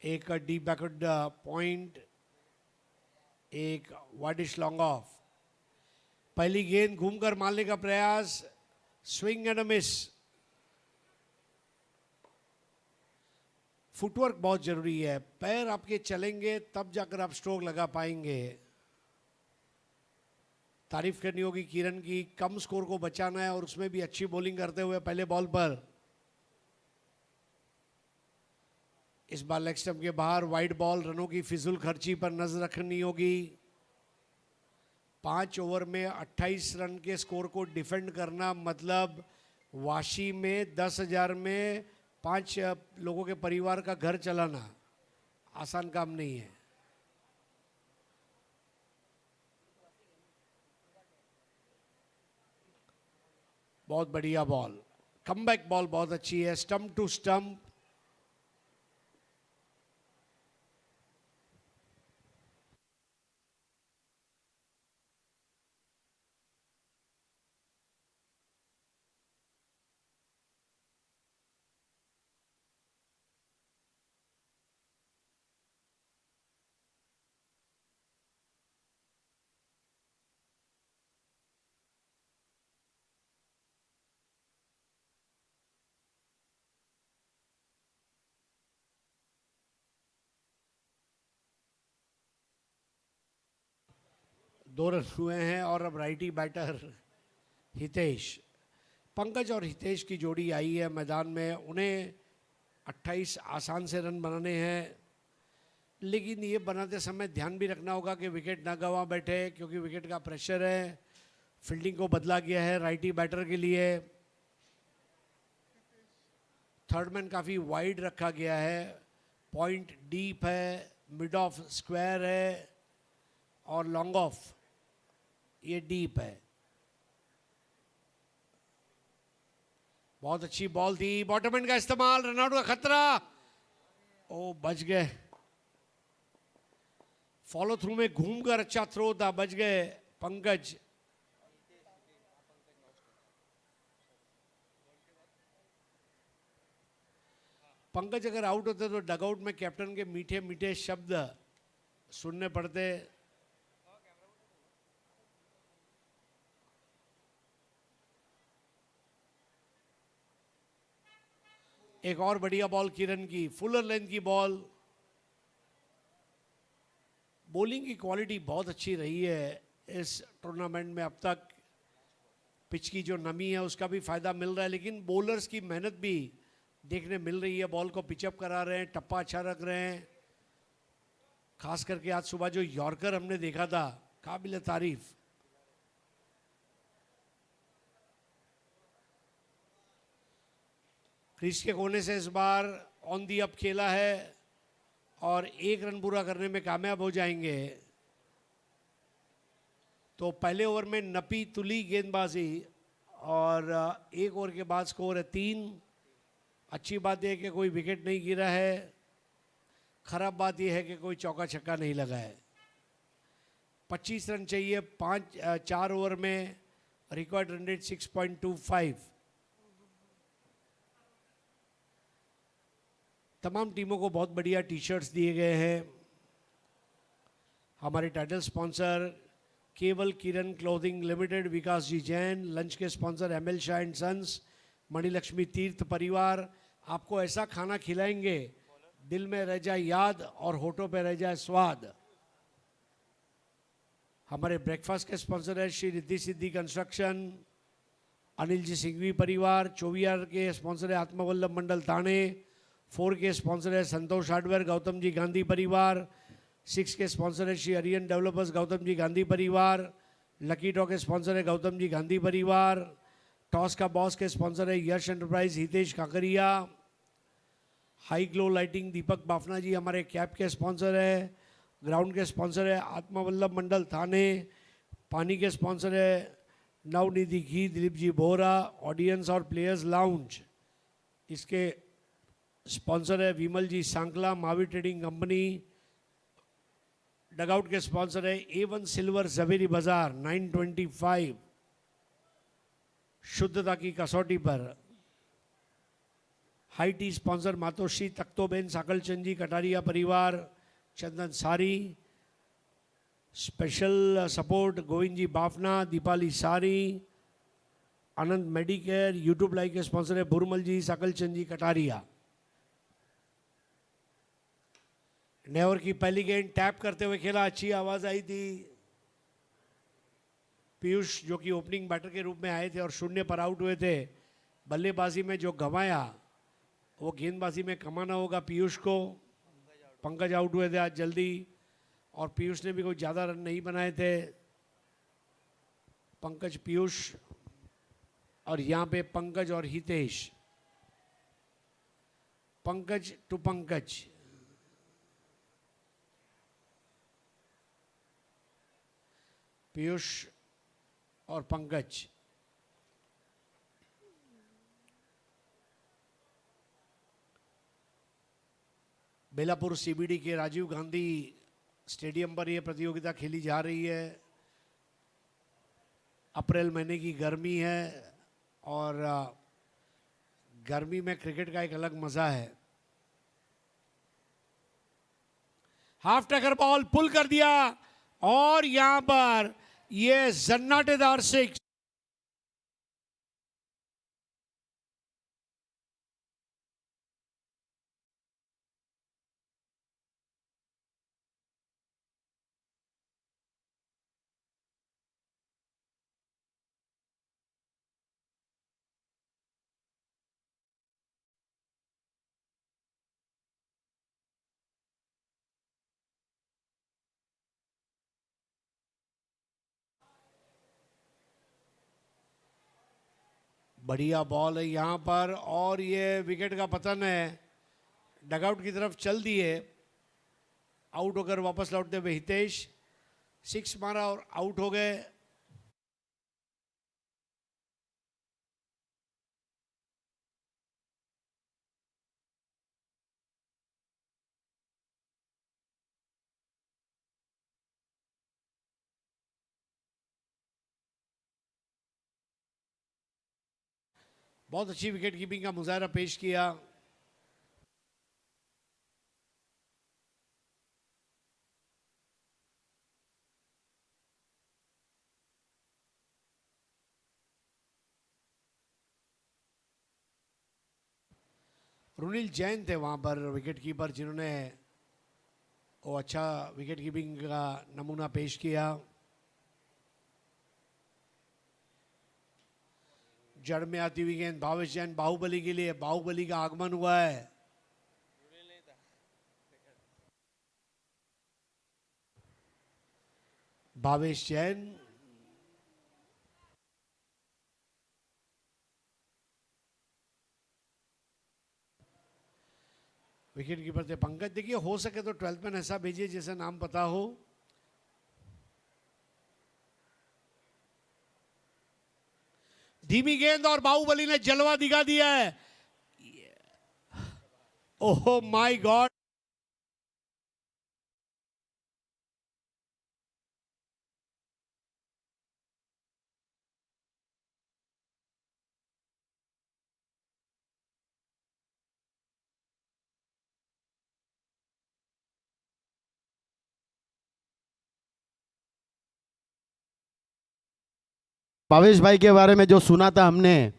[SPEAKER 2] एक डीप बैकवर्ड पॉइंट, एक वाइडिश लॉन्ग ऑफ। पहली गेंद घूमकर मारने का प्रयास, swing and a miss. Footwork बहुत जरूरी है। पैर आपके चलेंगे तब जाकर आप स्ट्रोक लगा पाएंगे। तारीफ करनी होगी किरण की। कम स्कोर को बचाना है और उसमें भी अच्छी बॉलिंग करते हुए पहले बॉल पर। इस बार लेग स्टंप के बाहर वाइड बॉल। रनों की फिजूल खर्ची पर नजर रखनी होगी। 5 ओवर में 28 रन के स्कोर को डिफेंड करना मतलब वाशी में 10,000 में 5 लोगों के परिवार का घर चलाना आसान काम नहीं है। बहुत बढ़िया बॉल। कमबैक बॉल बहुत अच्छी है। Stump to stump. दो रन हुए हैं और अब राइटी बैटर हितेश। पंकज और हितेश की जोड़ी आई है मैदान में। उन्हें 28 आसान से रन बनाने हैं, लेकिन ये बनाते समय ध्यान भी रखना होगा कि विकेट ना गंवा बैठे, क्योंकि विकेट का प्रेशर है। फील्डिंग को बदला गया है राइटी बैटर के लिए। थर्ड मैन काफ़ी वाइड रखा गया है। पॉइंट डीप है, मिड ऑफ स्क्वायर है और लॉन्ग ऑफ ये डीप है। बहुत अच्छी बॉल थी। बॉटम एंड का इस्तेमाल। रनआउट का खतरा। ओ बच गए। फॉलो थ्रू में घूमकर अच्छा थ्रो था, बच गए पंकज। पंकज अगर आउट होते तो डगआउट में कैप्टन के मीठे मीठे शब्द सुनने पड़ते। एक और बढ़िया बॉल किरण की, फुलर लेंथ की बॉल। बॉलिंग की क्वालिटी बहुत अच्छी रही है इस टूर्नामेंट में अब तक। पिच की जो नमी है उसका भी फायदा मिल रहा है, लेकिन बॉलर्स की मेहनत भी देखने मिल रही है। बॉल को पिचअप करा रहे हैं, टप्पा अच्छा रख रहे हैं। खास करके आज सुबह जो यॉर्कर हमने देखा था, काबिल तारीफ। क्रीज के कोने से इस बार ऑन दी अप खेला है और 1 रन पूरा करने में कामयाब हो जाएंगे तो पहले ओवर में नपी तुली गेंदबाजी और 1 ओवर के बाद स्कोर है 3। अच्छी बात यह है कि कोई विकेट नहीं गिरा है, खराब बात यह है कि कोई चौका छक्का नहीं लगा है। 25 रन चाहिए 4 ओवर में, रिकॉर्ड रन रेट 6.25। तमाम टीमों को बहुत बढ़िया टी शर्ट्स दिए गए हैं। हमारे title sponsor Keval Kiran clothing limited, Vikas ji Jain. Lunch के sponsor ML Shah and sons, Manilakshmi Tirth परिवार। आपको ऐसा खाना खिलाएंगे दिल में रह जाए याद और होठों पे रह जाए स्वाद। हमारे ब्रेकफास्ट के स्पॉन्सर है श्री रिद्धि सिद्धि कंस्ट्रक्शन, अनिल जी सिंघवी परिवार। 24 के स्पॉन्सर है आत्मवल्लभ मंडल थाने। 4 के स्पॉन्सर है संतोष हार्डवेयर गौतम जी गांधी परिवार। 6 के स्पॉन्सर है श्री अरियन डेवलपर्स गौतम जी गांधी परिवार। लकी ड्रॉ के स्पॉन्सर है गौतम जी गांधी परिवार। टॉस का बॉस के स्पॉन्सर है Yash enterprise Hitesh Kakaria. High glow lighting Deepak Bafna ji हमारे कैप के स्पॉन्सर है। ग्राउंड के स्पॉन्सर है आत्मवल्लभ मंडल थाने। पानी के स्पॉन्सर है नवनिधि घी दिलीप जी बोरा। ऑडियंस और प्लेयर्स लाउंज इसके स्पॉन्सर है Vimal ji Sankla Mavi trading company. Dugout के स्पॉन्सर है A1 सिल्वर जवेरी बाजार 925, शुद्धता की कसौटी पर। High tea sponsor Matoshri Takhtoben Sakalchand ji Kataria परिवार, चंदन सारी। स्पेशल सपोर्ट गोविंद जी बाफना, दीपाली सारी, आनंद मेडिकेयर। यूट्यूब लाइव के स्पॉन्सर है बुरमल जी साकलचंद जी कटारिया। नेवर की पहली गेंद टैप करते हुए खेला, अच्छी आवाज आई थी। पीयूष जो कि ओपनिंग बैटर के रूप में आए थे और 0 पर आउट हुए थे, बल्लेबाजी में जो गंवाया वो गेंदबाजी में कमाना होगा पीयूष को। पंकज आउट हुए थे आज जल्दी और पीयूष ने भी कोई ज़्यादा रन नहीं बनाए थे। पंकज पीयूष और यहाँ पे पंकज और हितेश। पंकज टू पंकज। पीयूष और पंकज। बेलापुर सीबीडी के राजीव गांधी स्टेडियम पर यह प्रतियोगिता खेली जा रही है। अप्रैल महीने की गर्मी है और गर्मी में क्रिकेट का एक अलग मजा है। हाफ टकर बॉल पुल कर दिया और यहां पर यह जन्नाटेदार 6। बढ़िया बॉल है यहाँ पर और ये विकेट का पतन है। डगआउट की तरफ चल दिए। आउट होकर वापस लौटते हुए हितेश 6 मारा और आउट हो गए। बहुत अच्छी विकेट कीपिंग का मुजाहरा पेश किया। रुनील जैन थे वहां पर विकेट कीपर जिन्होंने वो अच्छा विकेट कीपिंग का नमूना पेश किया। जड़ में आती हुई गेंद भावेश जैन बाहुबली के लिए। बाहुबली का आगमन हुआ है। भावेश जैन विकेट कीपर थे पंकज। देखिए हो सके तो 12th मैन ऐसा भेजिए जैसा नाम पता हो। धीमी गेंद और बाहुबली ने जलवा दिखा दिया है। Oh my God.
[SPEAKER 1] भावेश भाई के बारे में जो सुना था हमने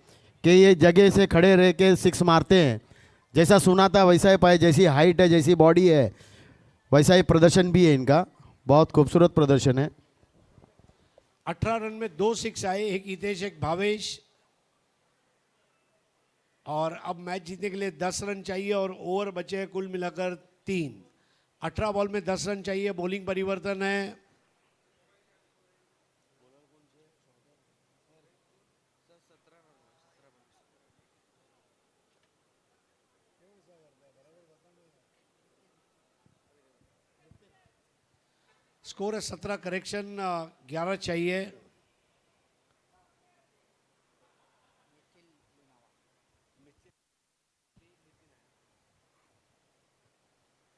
[SPEAKER 1] कि ये जगह से खड़े रह के सिक्स मारते हैं, जैसा सुना था वैसा ही पाए, जैसी हाइट है जैसी बॉडी है वैसा ही प्रदर्शन भी है इनका, बहुत खूबसूरत प्रदर्शन है।
[SPEAKER 2] 18 रन में 2 6 आए, एक हितेश एक भावेश। और अब मैच जीतने के लिए 10 रन चाहिए और ओवर बचे हैं कुल मिलाकर 3। 18 बॉल में 10 रन चाहिए। बॉलिंग परिवर्तन है। स्कोर है 17, करेक्शन 11 चाहिए।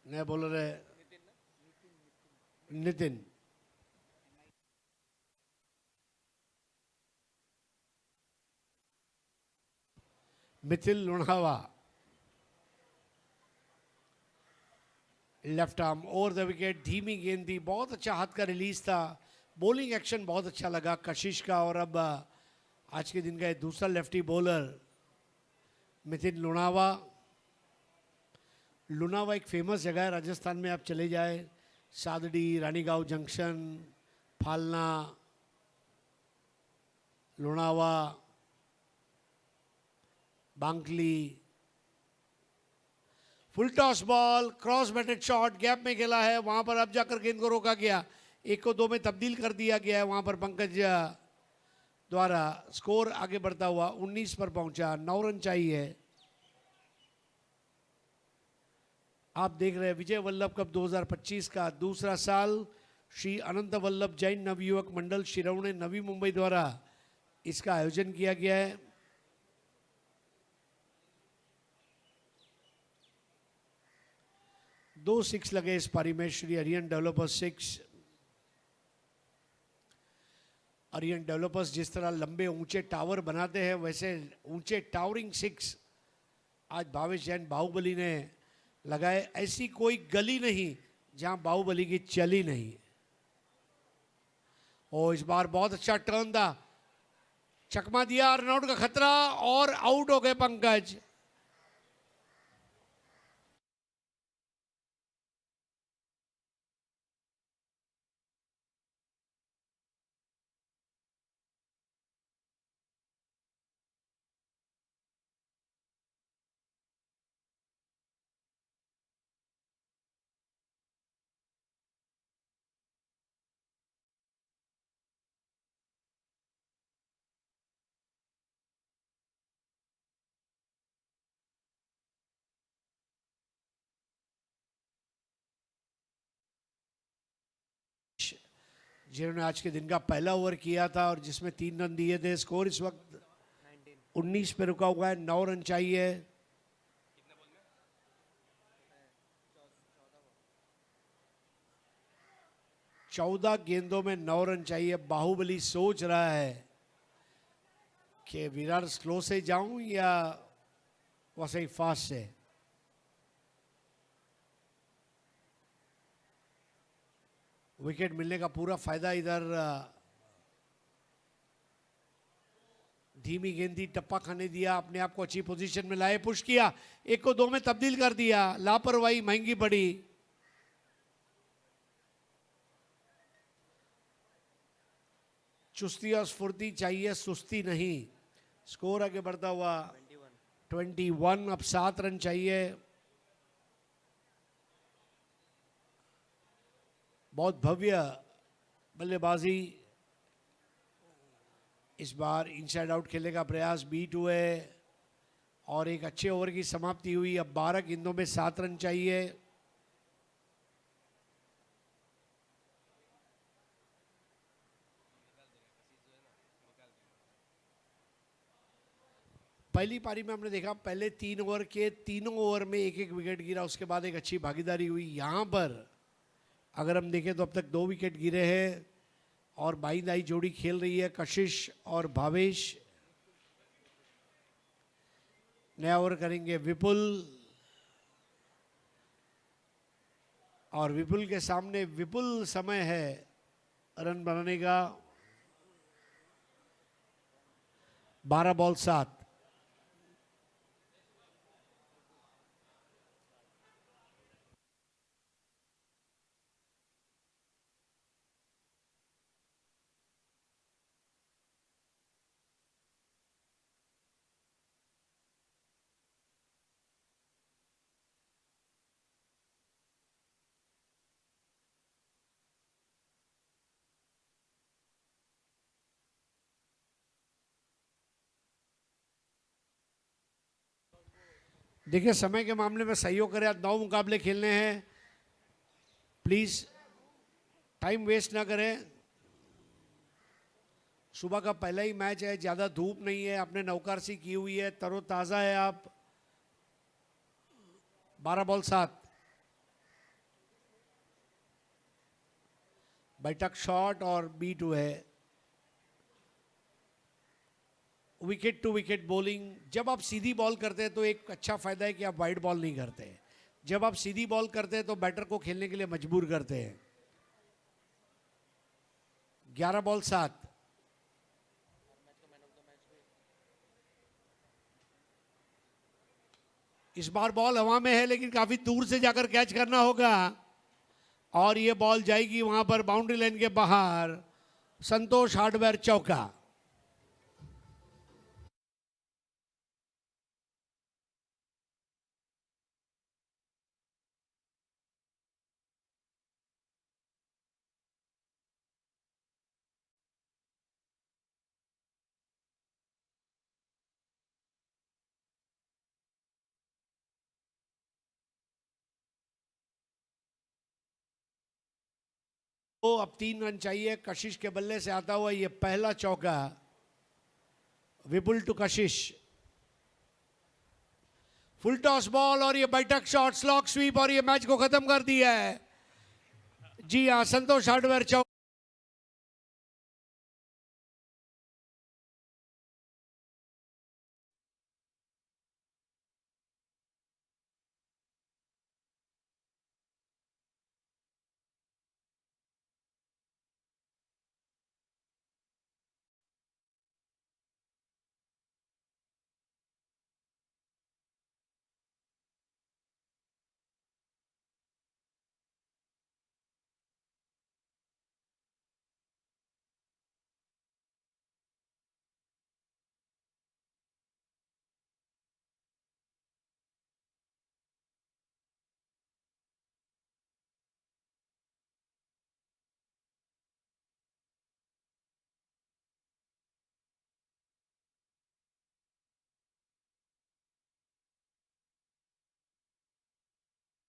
[SPEAKER 2] नया बॉलर है Nitin. Mithil Lunawa left arm over the wicket. धीमी गेंद थी, बहुत अच्छा हाथ का रिलीज था। बॉलिंग एक्शन बहुत अच्छा लगा कशिश का। और अब आज के दिन का दूसरा लेफ्टी बॉलर मिथिल लुणावा। लुणावा एक फेमस जगह है राजस्थान में, आप चले जाए Sadri, Raniganv junction, Falna, Lunawa, Bankli. Full toss ball, cross batted shot, gap में खेला है, वहां पर अब जाकर गेंद को रोका गया। 1 को 2 में तब्दील कर दिया गया है वहां पर पंकज द्वारा। स्कोर आगे बढ़ता हुआ 19 पर पहुंचा। 9 रन चाहिए। आप देख रहे हैं विजय वल्लभ कप 2025 का दूसरा साल श्री अनंत वल्लभ जैन नवयुवक मंडल शिरौणे नवी मुंबई द्वारा इसका आयोजन किया गया है। दो 6 लगे इस पारी में। श्री अरियन डेवलपर्स 6। अरियन डेवलपर्स जिस तरह लंबे ऊंचे टावर बनाते हैं वैसे ऊंचे टावरिंग 6 आज भावेश जैन बाहुबली ने लगाए। ऐसी कोई गली नहीं जहां बाहुबली की चली नहीं। और इस बार बहुत अच्छा टर्न था, चकमा दिया, रनआउट का खतरा और आउट हो गए पंकज। जिन्होंने आज के दिन का पहला ओवर किया था और जिसमें 3 रन दिए थे। स्कोर इस वक्त 19 पे रुका हुआ है। 9 रन चाहिए। चौदह गेंदों में 9 रन चाहिए। बाहुबली सोच रहा है कि विराट स्लो से जाऊं या वैसे ही फास्ट से। विकेट मिलने का पूरा फायदा इधर धीमी गेंदी टप्पा खाने दिया, अपने आप को अच्छी पोजीशन में लाए, पुश किया, 1 को 2 में तब्दील कर दिया। लापरवाही महंगी पड़ी। चुस्ती और स्फूर्ति चाहिए, सुस्ती नहीं। स्कोर आगे बढ़ता हुआ 21। अब 7 रन चाहिए। बहुत भव्य बल्लेबाजी। इस बार इनसाइड आउट खेलने का प्रयास बीट हुए और एक अच्छे ओवर की समाप्ति हुई। अब 12 गेंदों में 7 रन चाहिए। पहली पारी में हमने देखा पहले 3 ओवर के तीनों ओवर में एक एक विकेट गिरा, उसके बाद एक अच्छी भागीदारी हुई। यहाँ पर अगर हम देखें तो अब तक 2 विकेट गिरे हैं और बाई दाई जोड़ी खेल रही है कशिश और भावेश। नया ओवर करेंगे विपुल और विपुल के सामने विपुल समय है रन बनाने का। 12 बॉल 7। देखिए समय के मामले में सहयोग करें। आज 9 मुकाबले खेलने हैं, प्लीज टाइम वेस्ट ना करें। सुबह का पहला ही मैच है, ज्यादा धूप नहीं है, आपने नौकारसी की हुई है, तरोताजा है आप। 12 बॉल 7। बैठक शॉट और B2 है। Wicket to wicket bowling. जब आप सीधी बॉल करते हैं तो एक अच्छा फायदा है कि आप वाइड बॉल नहीं करते। जब आप सीधी बॉल करते हैं तो बैटर को खेलने के लिए मजबूर करते हैं। 11 बॉल 7। इस बार बॉल हवा में है लेकिन काफी दूर से जाकर कैच करना होगा और ये बॉल जाएगी वहां पर बाउंड्री लाइन के बाहर। संतोष हार्डवेयर चौका। तो अब 3 रन चाहिए। कशिश के बल्ले से आता हुआ ये पहला चौका। विपुल to Kashish. Full toss ball और ये बैठक शॉट, स्लॉग स्वीप और ये मैच को खत्म कर दिया है। जी हाँ, संतोष हार्डवेयर चौका।